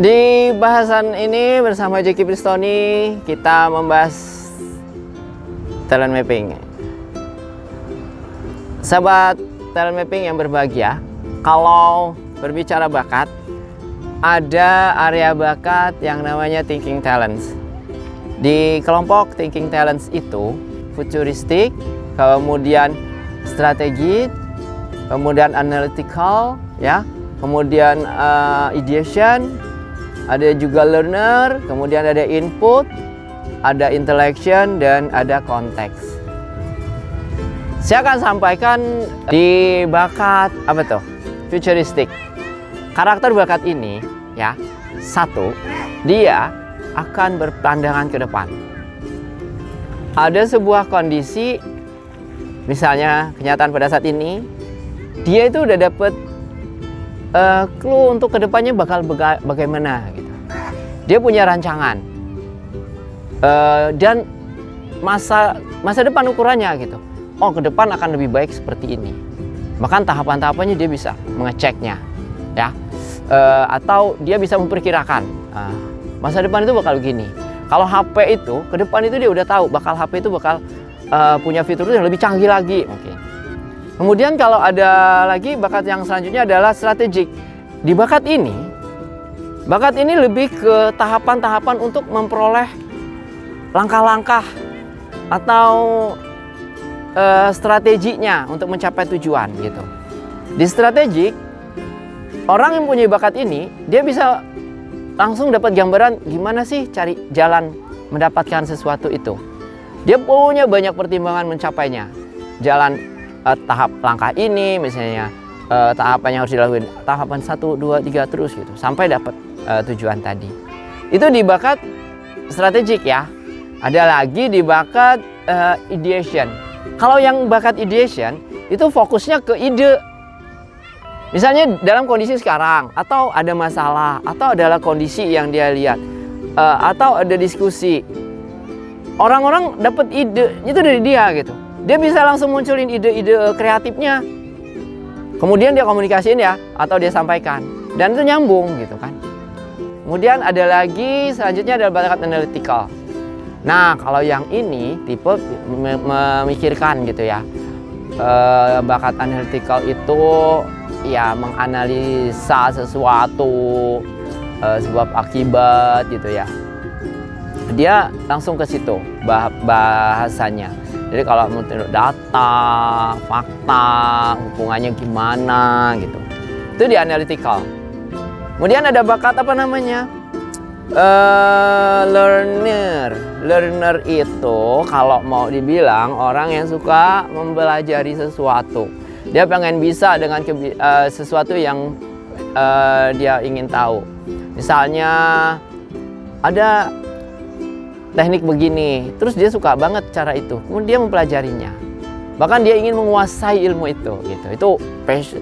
Di bahasan ini bersama Jeki Pristoni kita membahas talent mapping. Sahabat talent mapping yang berbahagia, kalau berbicara bakat, ada area bakat yang namanya thinking talents. Di kelompok thinking talents itu futuristik, kemudian strategi, kemudian analytical, ya, kemudian ideation, ada juga learner, kemudian ada input, ada intellection, dan ada konteks. Saya akan sampaikan di bakat apa tuh? Futuristik. Karakter bakat ini, ya, satu, dia akan berpandangan ke depan. Ada sebuah kondisi, misalnya kenyataan pada saat ini, dia itu udah dapet clue untuk kedepannya bakal bagaimana gitu. Dia punya rancangan dan masa depan ukurannya gitu. Oh, ke depan akan lebih baik seperti ini. Bahkan tahapan-tahapannya dia bisa mengeceknya, ya. Atau dia bisa memperkirakan masa depan itu bakal begini. Kalau HP itu ke depan itu dia udah tahu bakal HP itu bakal punya fitur yang lebih canggih lagi mungkin. Kemudian kalau ada lagi bakat yang selanjutnya adalah strategik. Di bakat ini lebih ke tahapan-tahapan untuk memperoleh langkah-langkah atau strateginya untuk mencapai tujuan gitu. Di strategik, orang yang punya bakat ini dia bisa langsung dapat gambaran gimana sih cari jalan mendapatkan sesuatu itu. Dia punya banyak pertimbangan mencapainya. Jalan tahap langkah ini misalnya, tahapan yang harus dilakukan tahapan 1, 2, 3 terus gitu sampai dapat tujuan tadi. Itu di bakat strategik, ya. Ada lagi di bakat ideation. Kalau yang bakat ideation itu fokusnya ke ide. Misalnya dalam kondisi sekarang, atau ada masalah, atau adalah kondisi yang dia lihat, atau ada diskusi. Orang-orang dapat ide itu dari dia gitu. Dia bisa langsung munculin ide-ide kreatifnya. Kemudian dia komunikasiin, ya, atau dia sampaikan. Dan itu nyambung gitu kan. Kemudian ada lagi selanjutnya adalah bakat analytical. Nah, kalau yang ini tipe memikirkan gitu ya. Bakat analytical itu ya menganalisa sesuatu, sebab akibat gitu ya. Dia langsung ke situ bahasanya. Jadi kalau menurut data, fakta, hubungannya gimana gitu. Itu di analytical. Kemudian ada bakat apa namanya? Learner. Learner itu kalau mau dibilang orang yang suka mempelajari sesuatu. Dia pengen bisa dengan sesuatu yang dia ingin tahu. Misalnya ada teknik begini, terus dia suka banget cara itu, kemudian dia mempelajarinya. Bahkan dia ingin menguasai ilmu itu, gitu. Itu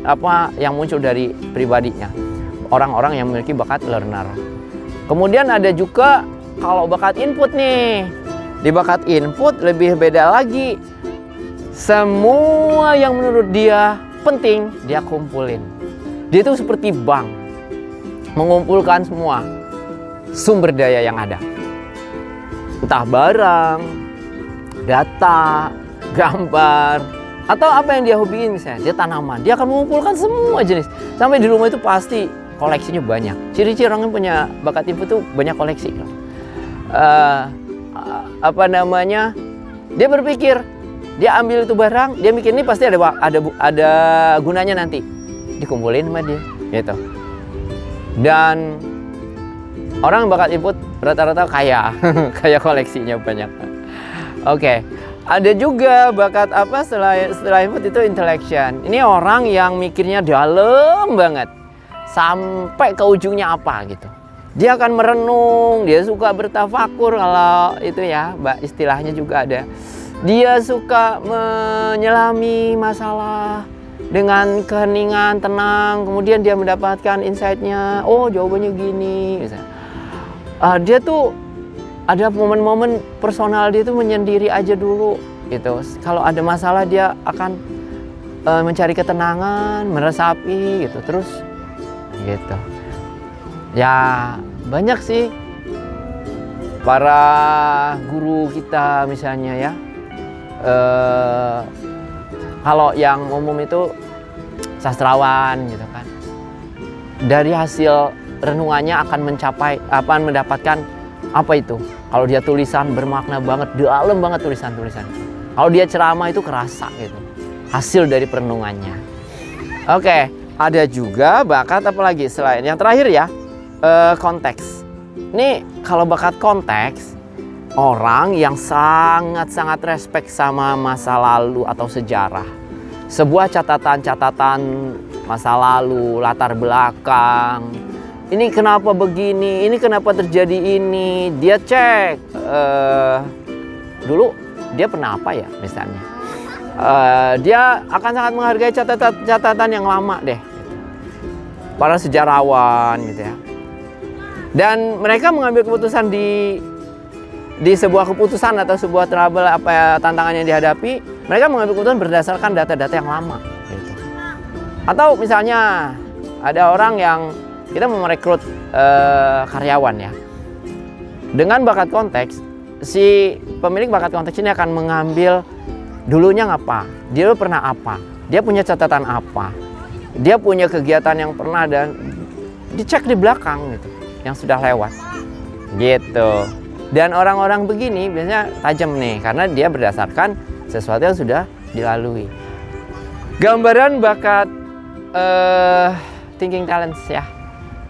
apa yang muncul dari pribadinya. Orang-orang yang memiliki bakat learner. Kemudian ada juga kalau bakat input nih. Di bakat input lebih beda lagi. Semua yang menurut dia penting, dia kumpulin. Dia itu seperti bank, mengumpulkan semua sumber daya yang ada. Entah barang, data, gambar, atau apa yang dia hobiin misalnya, dia tanaman, dia akan mengumpulkan semua jenis. Sampai di rumah itu pasti koleksinya banyak. Ciri-ciri orang yang punya bakat input itu banyak koleksi. Apa namanya? Dia berpikir, dia ambil itu barang, dia mikir ini pasti ada gunanya nanti. Dikumpulin sama dia, gitu. Dan orang bakat input rata-rata kaya, kaya koleksinya banyak. Oke. Ada juga bakat apa setelah input itu intellection. Ini orang yang mikirnya dalam banget. Sampai ke ujungnya apa gitu. Dia akan merenung, dia suka bertafakur kalau itu ya, istilahnya juga ada. Dia suka menyelami masalah dengan keheningan, tenang. Kemudian dia mendapatkan insight-nya, oh jawabannya gini misalnya. Dia tuh ada momen-momen personal dia tuh menyendiri aja dulu gitu. Kalau ada masalah dia akan mencari ketenangan, meresapi gitu terus gitu. Ya banyak sih para guru kita misalnya ya. Kalau yang umum itu sastrawan gitu kan. Dari hasil renungannya akan mendapatkan apa itu? Kalau dia tulisan bermakna banget, dalam banget tulisan-tulisan. Kalau dia ceramah itu kerasa gitu. Hasil dari perenungannya. Oke, ada juga bakat apa lagi selain yang terakhir ya, konteks. Ini kalau bakat konteks, orang yang sangat-sangat respect sama masa lalu atau sejarah. Sebuah catatan-catatan masa lalu, latar belakang. Ini kenapa begini, ini kenapa terjadi ini. Dia cek, dulu dia pernah apa ya misalnya. Dia akan sangat menghargai catatan yang lama deh. Para sejarawan gitu ya. Dan mereka mengambil keputusan di sebuah keputusan atau sebuah trouble tantangan yang dihadapi, mereka mengambil keputusan berdasarkan data-data yang lama gitu. Atau misalnya ada orang yang kita mau merekrut karyawan ya. Dengan bakat konteks, si pemilik bakat konteks ini akan mengambil dulunya ngapa, dia pernah apa, dia punya catatan apa, dia punya kegiatan yang pernah dan dicek di belakang gitu, yang sudah lewat gitu. Dan orang-orang begini biasanya tajam nih karena dia berdasarkan sesuatu yang sudah dilalui. Gambaran bakat thinking talents ya.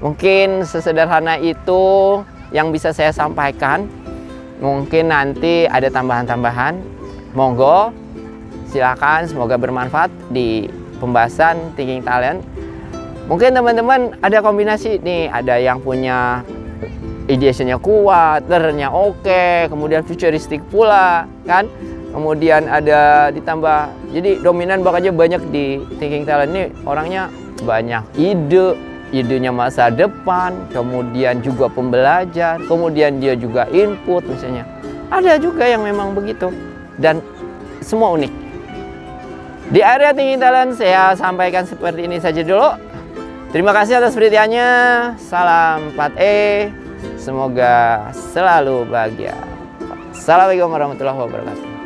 Mungkin sesederhana itu yang bisa saya sampaikan. Mungkin nanti ada tambahan-tambahan. Monggo, silakan. Semoga bermanfaat di pembahasan thinking talent. Mungkin teman-teman ada kombinasi nih. Ada yang punya ideasinya kuat, learnernya oke, kemudian futuristik pula, kan? Kemudian ada ditambah, jadi dominan bakatnya banyak di thinking talent ini. Orangnya banyak idenya masa depan, kemudian juga pembelajar, kemudian dia juga input misalnya. Ada juga yang memang begitu dan semua unik. Di area thinking talent saya sampaikan seperti ini saja dulu. Terima kasih atas perhatiannya. Salam 4E. Semoga selalu bahagia. Assalamualaikum warahmatullahi wabarakatuh.